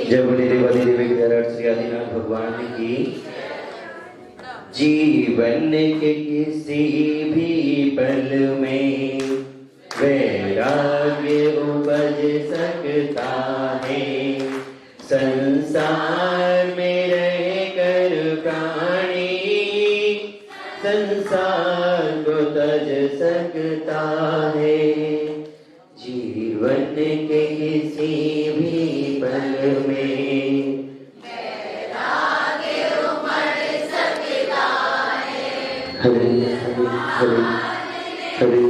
जय बोले देवादी देवी श्री आदिनाथ भगवान की। जीवन के किसी भी पल में वैराग्य उपज सकता है। संसार में रहकर प्राणी संसार को तज सकता है। जीवन के किसी भी पल में वैराग्य उमड़ सकता है। हरे हरे हरे हरे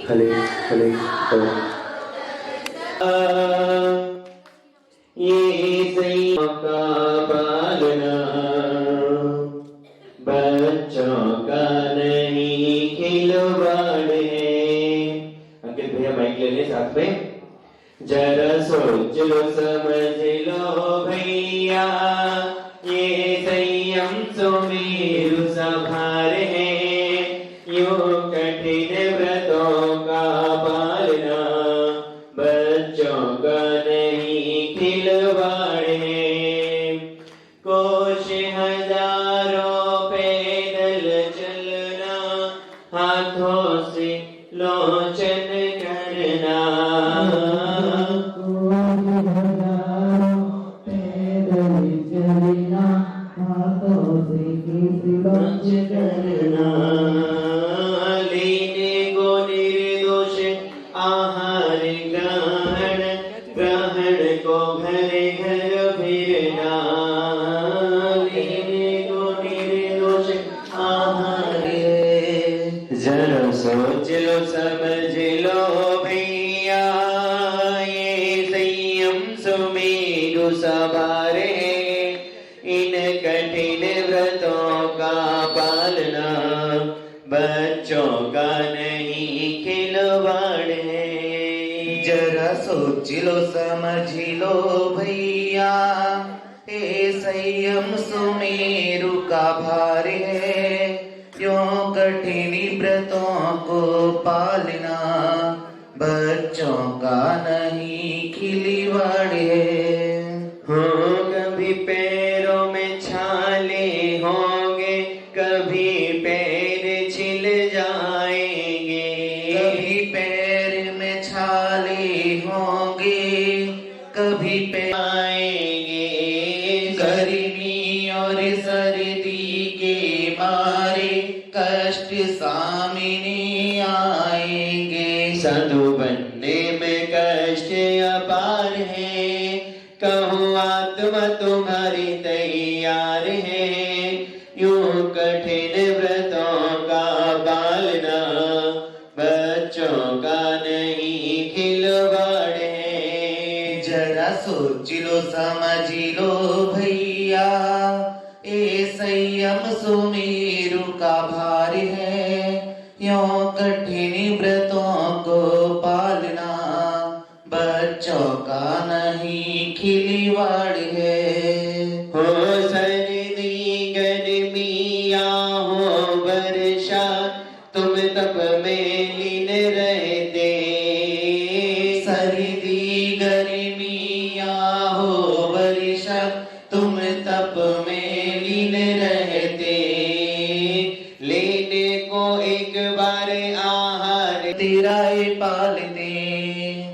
हरे हरे हरे। ये सही का पालना बच्चों का नहीं खिलवाड़ है। अंकित भैया माइक ले ले साथ में। जरा सोच लो समझ लो भैया, ये संयम सुमेरु सभार है। यो कठिन व्रतों का पालना बच्चों का नहीं खिलवाड़ है। कोश हजारों पैदल चलना, हाथों से लोचन करना। पैदल चलना, हाथों से लोचन करना। लेने को निर्दोष आहार ग्रहण, ग्रहण को घर घर फिरना। लेने को निर्दोष आहार। जरा सोच लो समझ लो भैया, ये संयम सुमेरु सवार है। इन कठिन व्रतों का पालना बच्चों का नहीं खिलवाड़ है। जरा सोच लो समझ लो भैया, ये संयम सुमेरु का भार है। यों कठिन व्रतों को पालना बच्चों का नहीं खिलवाड़ है। हो कभी पैरों में छाले होंगे, कभी पैर छिल जाएंगे। कभी पैर में छाले होंगे, कभी पैर आएंगे। गर्मी और सर्दी के मारे कष्ट सामने आएंगे। साधु बनने में कष्ट अपार है, कहूँ आत्मा तुम्हारी तैयार है। यूं कठिन व्रतों का पालना बच्चों का नहीं खिलवाड़ है। जरा सोच लो समझ लो भैया, ये संयम सुमेरु का भार है। यों कठिन व्रतों को पालना बच्चों का नहीं खिलवाड़ है। हो सर्दी गर्मी या हो वर्षा, तुम तप में लीन रहते। सर्दी गर्मी या हो वर्षा, तुम तप में लीन रहते। लेने को एक बार आहार तेरा ये पालते।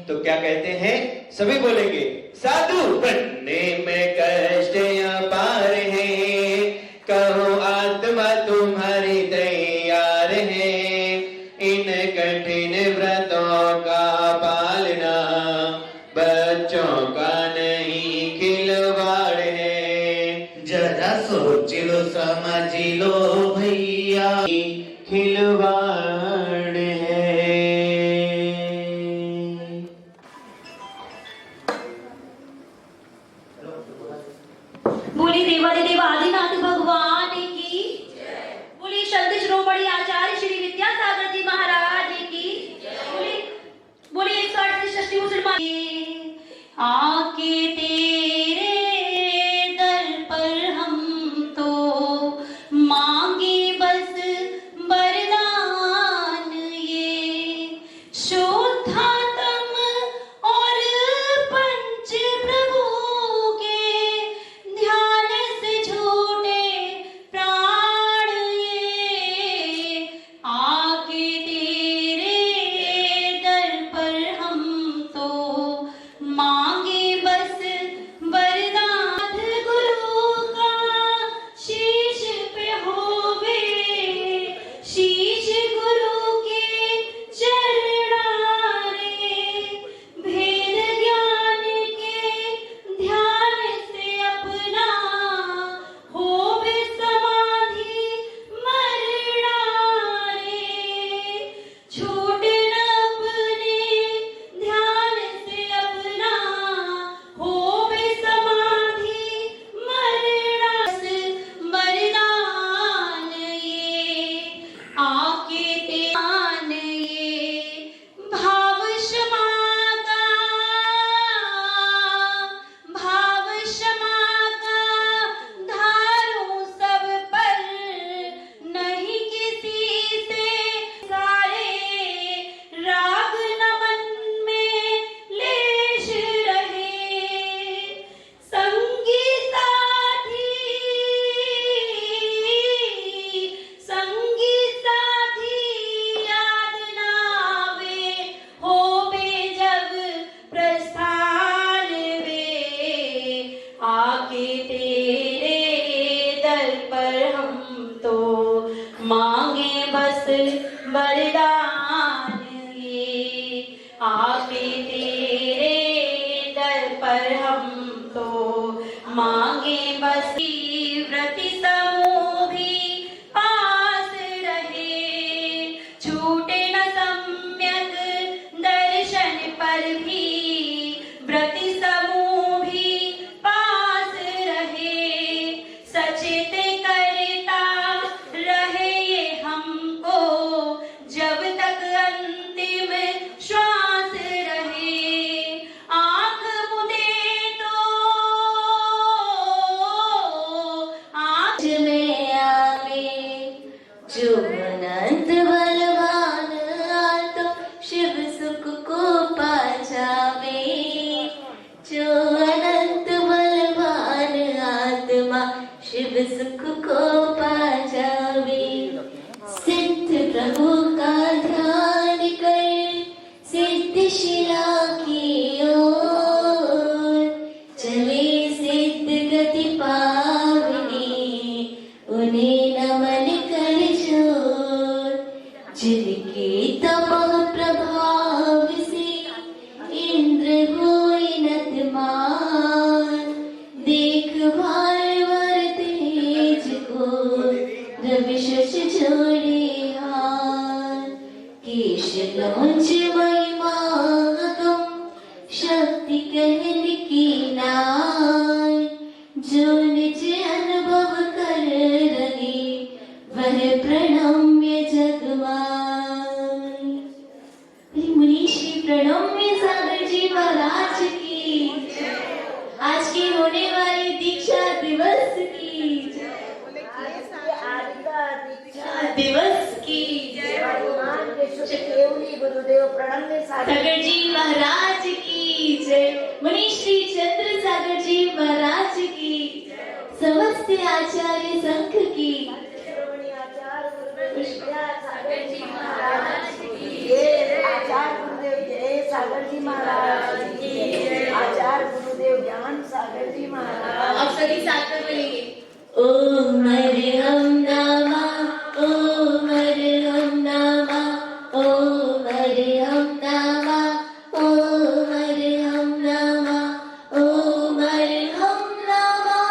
तो क्या कहते हैं, सभी बोलेंगे। साधु बनने में कष्ट अपार है, कहो आत्मा तुम्हारी तैयार है। इन कठिन व्रतों का पालना बच्चों का नहीं खिलवाड़ है। जरा सोच लो समझ लो भैया, खिलवाड़ है। बोली देवादिदेव आदिनाथ भगवान की। बोली शब्द शिरोमणि आचार्य श्री विद्यासागर जी महाराज की। बोली 168 मुसलमान आके तेरे दर पर हम तो मांगे बस वरदान ये। शुद्धात्म और पंच आके तेरे दर पर हम तो मांगे बस व्रति समूह भी पास रहे, छूटे न सम्यक दर्शन पर भी व्रति समूह भी पास रहे, सचेत करता रहे ये हमको जब तक अंतिम श्वास रहे। आंख मुदे तो आंख में आवे, जो अनंत बलवान तो शिव सुख को पा जावे, जो अनंत बलवान आत्मा शिव सुख को पा जावे। सिद्ध प्रभु का ध्यान कर सिद्ध शिला की ओर चले, सिद्ध गति पावनी उन्हें नमन कर जोर। जिनके तपः प्रभाव से इंद्र हुए नतमान, देख भारवर तेज को रवि शश जोड़े हाथ। केश लोच महिमा गम शक्ति कहन की नाय, जो निज अनुभव कर रहे वह प्रणम्य जगमाय। मुनीश्री प्रणम्य सागर जी महाराज की, आज की होने वाली दीक्षा दिवस की, दिवस की गुरुदेव प्रणम्य सागर जी महाराज की जय। मुनीश्री चंद्र सागर जी महाराज की, समस्त आचार्य संघ की, सागर जी महाराज की, आचार्य गुरुदेव जय सागर जी महाराज की, आचार्य गुरुदेव ज्ञान सागर जी महाराज। अब सभी साथ में बोलेंगे ओम हरिहम नमः, ओम हरिहम नमः, ओम हरिहम नमः, ओम हरिहम नमः, ओम हरिहम नमः,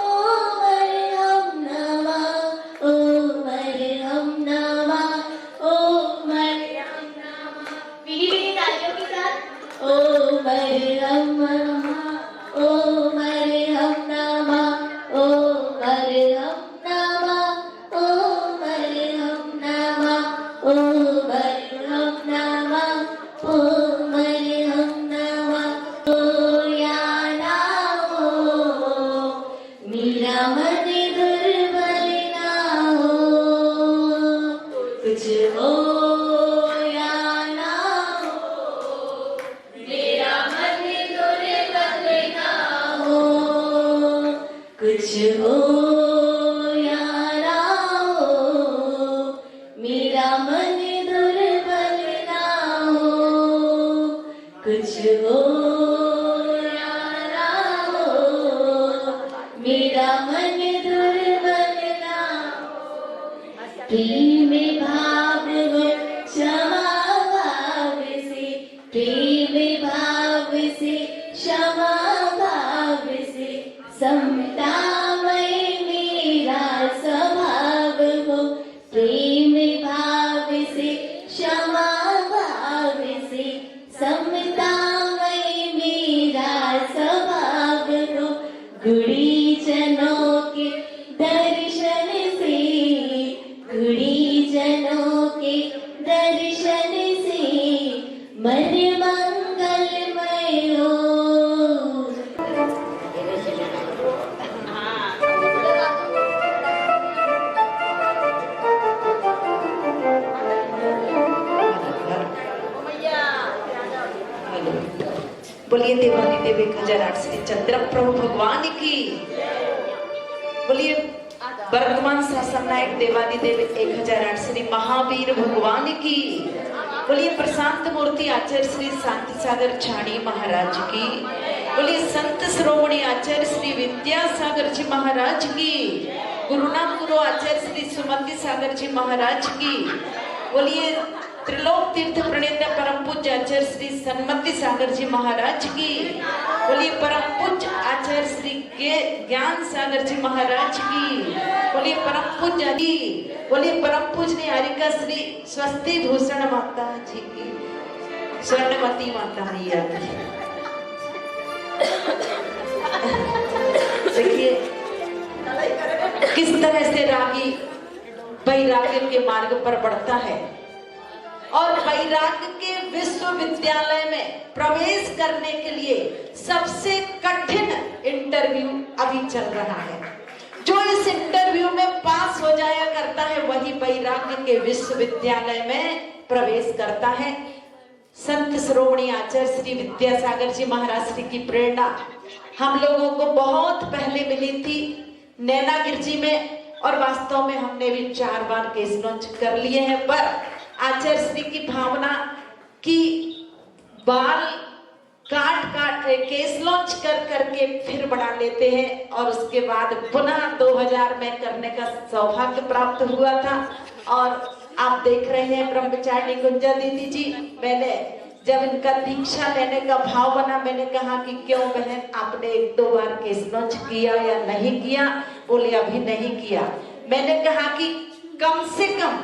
ओम हरिहम नमः, ओम हरिहम नमः, ओम हरिहम नमः। पीली पीली तालियों के साथ ओम हरिहम नमः, ओम हरिहम नमः, ओम हरिहम नमः, ओम हरिहम नमः, ओम हरिहम नमः, ओम हरिहम नमः। ओ या ना हो मेरा मन दुर्बल ना हो, कुछ हो या ना हो मेरा मन दुर्बल ना हो, कुछ हो या ना हो मेरा मन दुर्बल ना हो, कुछ हो या ना हो मेरा मन दुर्बल ना हो। प्रेम भाव हो क्षमा भाव से, प्रेम भाव से क्षमा भाव से, समतामय मेरा स्वभाव हो। प्रेम भाव से क्षमा भाव से, समतामय मेरा स्वभाव हो। गुणीजनों के दर्शन से, गुणीजनों के दर्शन से मन मंगलमय हो। बोलिए देवानी देव 1008 श्री चंद्र प्रभु भगवान की। बोलिए वर्तमान शासन नायक देवानी देव 1008 श्री महावीर भगवान की। बोलिए प्रशांत मूर्ति आचार्य श्री शांति सागर छाणी महाराज की। बोलिए संत श्रोमणी आचार्य श्री विद्यासागर जी महाराज की। गुरुनाम गुरु आचार्य श्री सुमति सागर जी महाराज की। बोलिए त्रिलोक तीर्थ प्रणेता परम पूज्य आचार्य श्री सन्मति सागर जी महाराज की। बोलिए परम पूज्य आचार्य श्री ज्ञान सागर जी महाराज की। बोलिए परम पूज्य जी। बोलिए परम पूज्य हरिका श्री स्वस्ति भूषण माता जी की, स्वर्णवती माता मैया की। देखिए किस तरह से रागी वैराग्य के मार्ग पर बढ़ता है और वैराग्य के विश्वविद्यालय में प्रवेश करने के लिए सबसे कठिन इंटरव्यू अभी चल रहा है। जो इस इंटरव्यू में पास हो जाया करता है वही वैराग्य के विश्वविद्यालय में प्रवेश करता है। संत श्रोमणी आचार्य श्री विद्यासागर जी महाराज श्री की प्रेरणा हम लोगों को बहुत पहले मिली थी नैनागिर जी में, और वास्तव में हमने भी 4 बार केस लॉन्च कर लिए हैं। पर आचार्य श्री की भावना की बाल काट केस लॉन्च कर करके फिर बढ़ा लेते हैं, और उसके बाद पुनः 2000 में करने का सौभाग्य प्राप्त हुआ था। और आप देख रहे हैं ब्रह्मचारिणी गुंजा दीदी जी, मैंने जब इनका दीक्षा लेने का भाव बना, मैंने कहा कि क्यों बहन आपने 1-2 बार केस लॉन्च किया या नहीं किया? बोले अभी नहीं किया। मैंने कहा कि कम से कम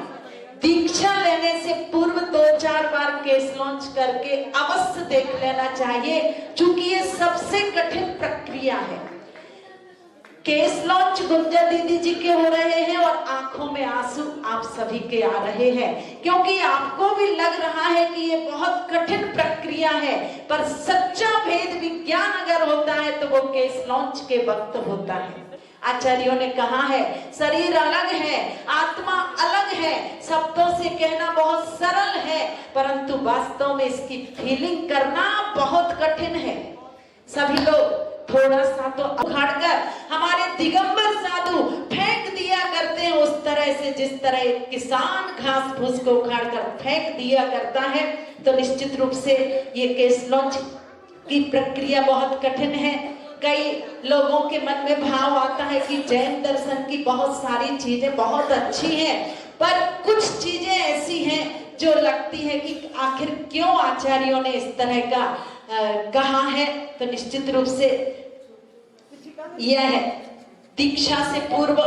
दीक्षा लेने से पूर्व 2-4 बार केस लॉन्च करके अवश्य देख लेना चाहिए, क्योंकि ये सबसे कठिन प्रक्रिया है। केस लॉन्च गुंजा दीदी जी के हो रहे हैं और आंखों में आंसू आप सभी के आ रहे हैं, क्योंकि आपको भी लग रहा है कि ये बहुत कठिन प्रक्रिया है। पर सच्चा भेद विज्ञान अगर होता है तो वो केस लॉन्च के वक्त होता है। आचार्यों ने कहा है शरीर अलग है, आत्मा अलग है, शब्दों से कहना बहुत सरल है, परंतु वास्तव में इसकी फीलिंग करना बहुत कठिन है। सभी लोग थोड़ा सा तो उखाड़कर हमारे दिगंबर साधु फेंक दिया करते हैं, उस तरह से जिस तरह एक किसान घास फूस को उखाड़कर फेंक दिया करता है। तो निश्चित रूप से ये केस लॉन्च की प्रक्रिया बहुत कठिन है। कई लोगों के मन में भाव आता है कि जैन दर्शन की बहुत सारी चीजें बहुत अच्छी हैं, पर कुछ चीजें ऐसी हैं जो लगती है कि आखिर क्यों आचार्यों ने इस तरह का कहा है। तो निश्चित रूप से यह है दीक्षा से पूर्व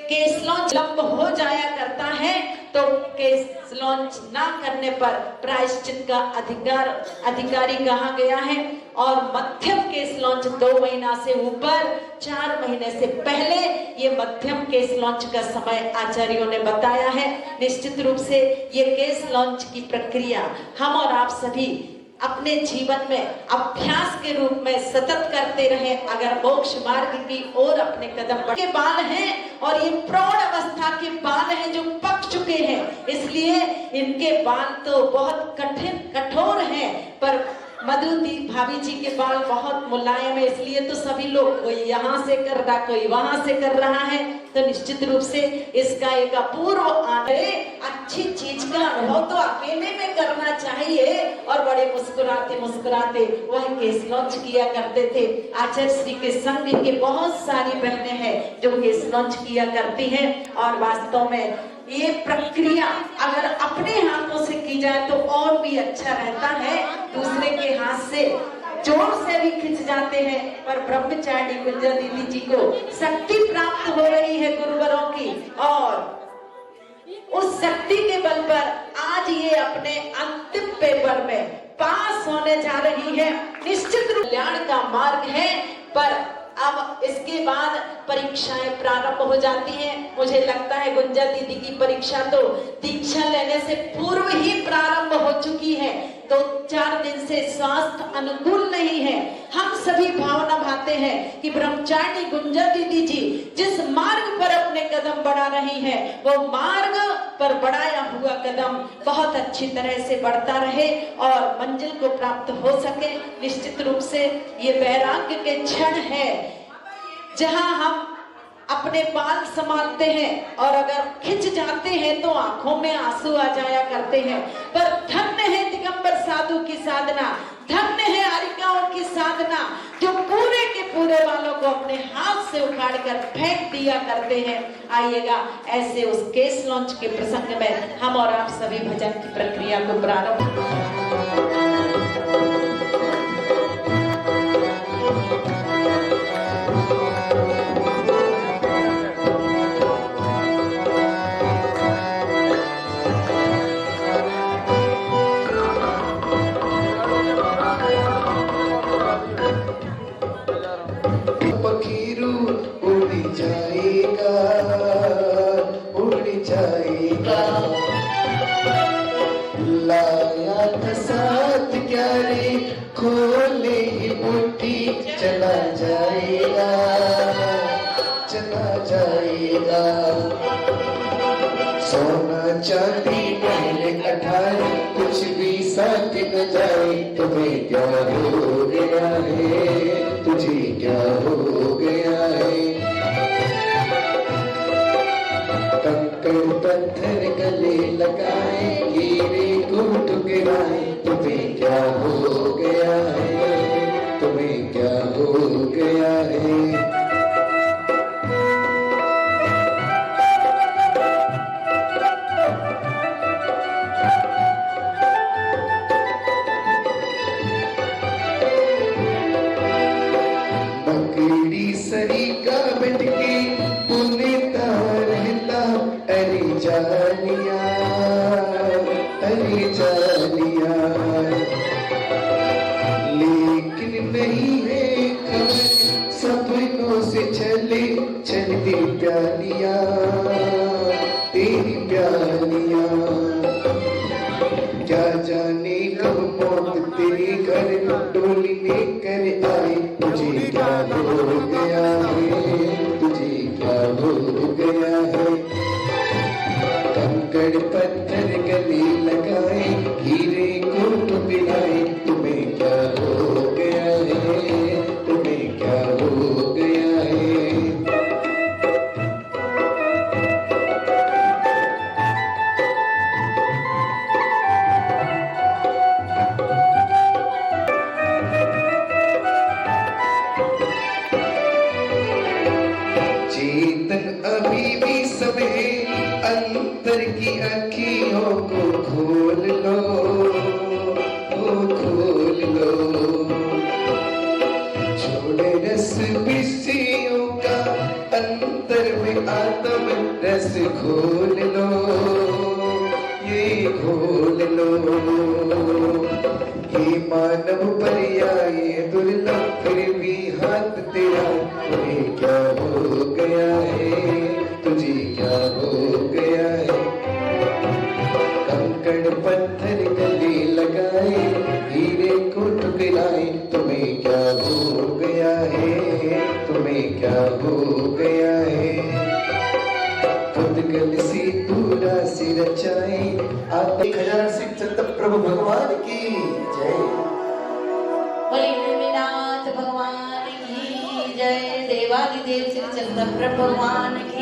केस लॉन्च लंब हो जाया करता है, तो केस लॉन्च ना करने पर प्रायश्चित का अधिकारी कहा गया है। और मध्यम केस लॉन्च 2 महीना से ऊपर 4 महीने से पहले ये मध्यम केस लॉन्च का समय आचार्यों ने बताया है। निश्चित रूप से ये केस लॉन्च की प्रक्रिया हम और आप सभी अपने जीवन में अभ्यास के रूप में सतत करते रहे, अगर मोक्ष मार्ग की ओर अपने कदम बढ़े। बाल हैं और ये प्रौढ़ अवस्था के बाल हैं जो पक चुके हैं, इसलिए इनके बाल तो बहुत कठोर हैं, पर मधुदी भाभी जी के बाल बहुत मुलायम है, इसलिए तो सभी लोग कोई यहाँ से कर रहा कोई वहां से कर रहा है। तो निश्चित रूप से इसका एक अपूर्व अच्छी चीज का अनुभव तो अकेले में करना चाहिए। और बड़े मुस्कुराते मुस्कुराते वह केस लॉन्च किया करते थे। आचार्य श्री के संग के बहुत सारी बहनें हैं जो केस लॉन्च किया करती हैं, और वास्तव में ये प्रक्रिया अगर अपने हाथों से की जाए तो और भी अच्छा रहता है। दूसरे के हाथ से जोर से भी खिंच जाते हैं, पर ब्रह्मचारिणी गुंजा दीदी जी को शक्ति प्राप्त हो रही है गुरुवरों की, और उस शक्ति के बल पर आज ये अपने अंतिम पेपर में पास होने जा रही है। निश्चित रूप कल्याण का मार्ग है, पर अब इसके बाद परीक्षाएं प्रारंभ हो जाती हैं। मुझे लगता है गुंजा दीदी की परीक्षा तो दीक्षा लेने से पूर्व ही प्रारंभ हो चुकी है। तो 4 दिन से स्वास्थ्य अनुकूल नहीं है। हम सभी भावना भाते हैं कि ब्रह्मचारिणी गुंजा दीदी जी जिस मार्ग पर अपने कदम बढ़ा रही है, वो मार्ग पर बढ़ाया हुआ कदम बहुत अच्छी तरह से बढ़ता रहे और मंजिल को प्राप्त हो सके। निश्चित रूप से ये वैराग्य के क्षण है जहां हम अपने बाल संभालते हैं, और अगर खिंच जाते हैं तो आंखों में आंसू आ जाया करते हैं। पर धन्य है दिगंबर साधु की साधना, धन्य है हरिकाओं की साधना, जो पूरे के पूरे वालों को अपने हाथ से उखाड़कर फेंक दिया करते हैं। आइएगा ऐसे उस केस लॉन्च के प्रसंग में हम और आप सभी भजन की प्रक्रिया को प्रारंभ चला जाएगा, चला जाएगा। सोना चांदी पहले 18 कुछ भी साथ न जाए। तुम्हें क्या हो गया है, तुझे क्या हो गया है। कंकड़ पत्थर गले लगाए, हीरे कूट गिराए। तुम्हें क्या हो गया है, तुम्हें क्या हो गया है। मकड़ी सरी का बैठके पुनेता रहता। अरे जालिया, अरे जालिया, लेकिन नहीं है खबर सपनों से चले चलती प्यालियां, तेरी प्यालियां। क्या जाने कब मौत तेरे घर डोली लेकर आए। तुझे क्या हो गया है, तुझे क्या हो गया है। कंकड़ पत्थर गले लगाए, हीरे कूट गिराए। तुम्हें क्या हो गया है, तुम्हें क्या हो गया है। चेतन अभी भी समय, अंतर की अखियों को खोल लो, खोल लो। छोड़े रस विषयों का, अंतर में आत्म रस खोल लो, ये खोल लो। ये मानव पर्याय दुर्लभ, फिर भी हाथ तेरा। तुम्हें क्या हो गया है, तुझे क्या हो गया है। कंकड़ पत्थर गले लगाए, हीरे कूट गिराए। तुम्हें क्या हो गया है, तुम्हें क्या हो गया है। खुदगल से पूरा से रचाए। आप 1008 चंद्र प्रभु भगवान की जय। बोले भूमिनाथ भगवान की जय। देवादिदेव श्री चंद्र प्रभु भगवान की